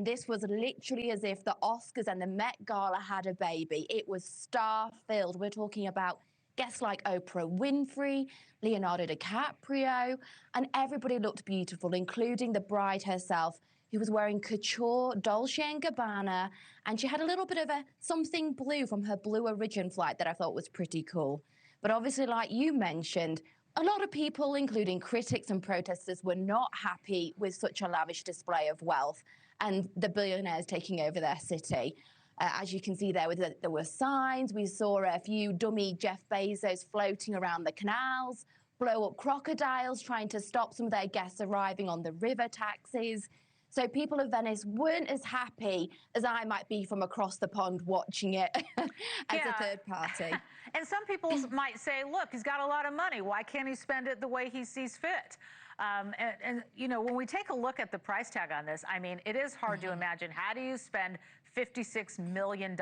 this was literally as if the Oscars and the Met Gala had a baby. It was star-filled. We're talking about guests like Oprah Winfrey, Leonardo DiCaprio, and everybody looked beautiful, including the bride herself, who was wearing couture Dolce & Gabbana, and she had a little bit of a something blue from her Blue Origin flight that I thought was pretty cool. But obviously, like you mentioned, a lot of people, including critics and protesters, were not happy with such a lavish display of wealth and the billionaires taking over their city. As you can see there, there were signs. We saw a few dummy Jeff Bezos floating around the canals, blow up crocodiles, trying to stop some of their guests arriving on the river taxis. So people of Venice weren't as happy as I might be from across the pond watching it as a third party. And some people might say, look, he's got a lot of money. Why can't he spend it the way he sees fit? And you know, when we take a look at the price tag on this, I mean, it is hard to imagine. How do you spend $56 million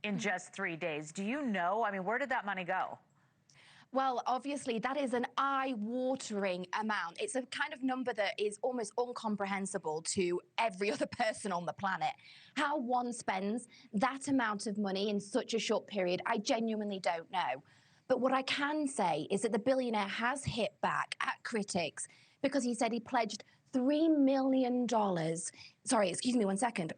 in just 3 days? Do you know? I mean, where did that money go? Well, obviously, that is an eye-watering amount. It's a kind of number that is almost incomprehensible to every other person on the planet. How one spends that amount of money in such a short period, I genuinely don't know. But what I can say is that the billionaire has hit back at critics because he said he pledged $3 million. Sorry, excuse me one second.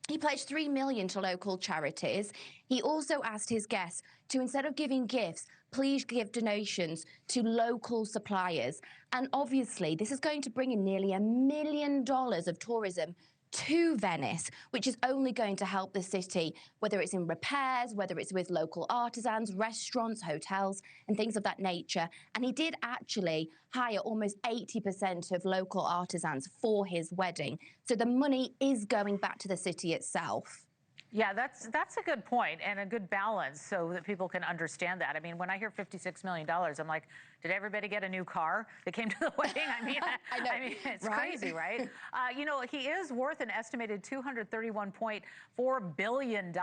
He pledged $3 million to local charities. He also asked his guests to, instead of giving gifts, please give donations to local suppliers. And obviously, this is going to bring in nearly $1 million of tourism to Venice, which is only going to help the city, whether it's in repairs, whether it's with local artisans, restaurants, hotels, and things of that nature. And he did actually hire almost 80% of local artisans for his wedding. So the money is going back to the city itself. Yeah, that's a good point and a good balance so that people can understand that. I mean, when I hear $56 million, I'm like, did everybody get a new car that came to the wedding? I mean, I mean, it's crazy, right? You know, he is worth an estimated $231.4 billion.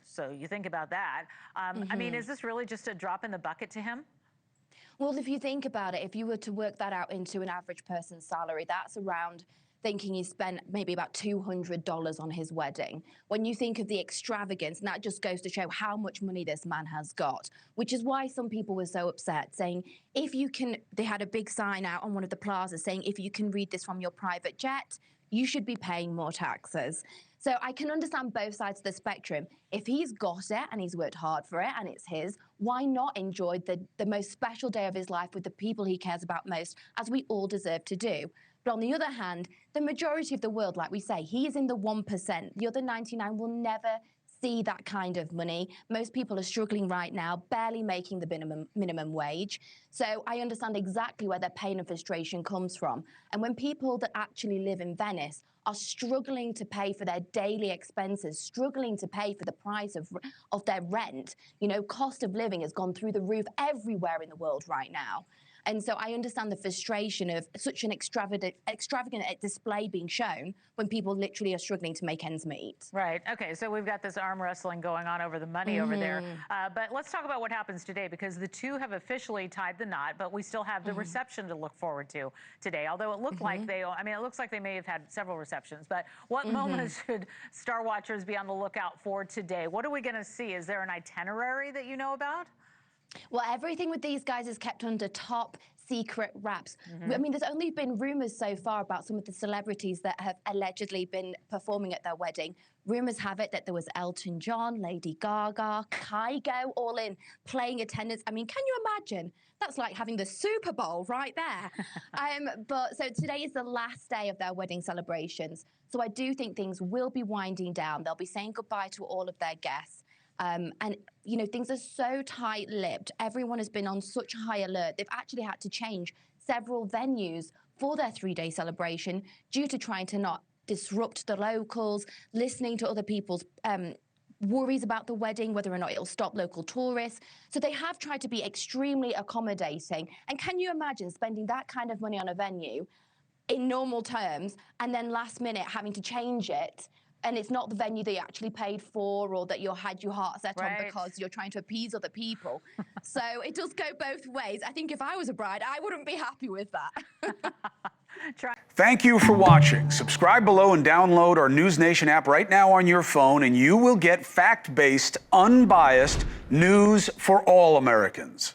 So you think about that. I mean, is this really just a drop in the bucket to him? Well, if you think about it, if you were to work that out into an average person's salary, that's around thinking he spent maybe about $200 on his wedding. When you think of the extravagance, and that just goes to show how much money this man has got, which is why some people were so upset, saying, if you can, they had a big sign out on one of the plazas saying, if you can read this from your private jet, you should be paying more taxes. So I can understand both sides of the spectrum. If he's got it and he's worked hard for it and it's his, why not enjoy the most special day of his life with the people he cares about most, as we all deserve to do? But on the other hand, the majority of the world, like we say, he is in the 1%. The other 99 will never see that kind of money. Most people are struggling right now, barely making the minimum wage. So I understand exactly where their pain and frustration comes from. And when people that actually live in Venice are struggling to pay for their daily expenses, struggling to pay for the price of their rent, you know, cost of living has gone through the roof everywhere in the world right now. And so I understand the frustration of such an extravagant display being shown when people literally are struggling to make ends meet. Right. Okay. So we've got this arm wrestling going on over the money over there. But let's talk about what happens today, because the two have officially tied the knot, but we still have the reception to look forward to today. Although it looked like it looks like they may have had several receptions. But what moments should Star Watchers be on the lookout for today? What are we going to see? Is there an itinerary that you know about? Well, everything with these guys is kept under top secret wraps. I mean, there's only been rumors so far about some of the celebrities that have allegedly been performing at their wedding. Rumors have it that there was Elton John, Lady Gaga, Kygo, all in playing attendance. I mean, can you imagine? That's like having the Super Bowl right there. But so today is the last day of their wedding celebrations. So I do think things will be winding down. They'll be saying goodbye to all of their guests. And, you know, things are so tight-lipped. Everyone has been on such high alert. They've actually had to change several venues for their 3-day celebration due to trying to not disrupt the locals, listening to other people's worries about the wedding, whether or not it'll stop local tourists. So they have tried to be extremely accommodating. And can you imagine spending that kind of money on a venue in normal terms and then last minute having to change it? And it's not the venue that you actually paid for or that you had your heart set on because you're trying to appease other people. So it does go both ways. I think if I was a bride, I wouldn't be happy with that. Thank you for watching. Subscribe below and download our NewsNation app right now on your phone, and you will get fact-based, unbiased news for all Americans.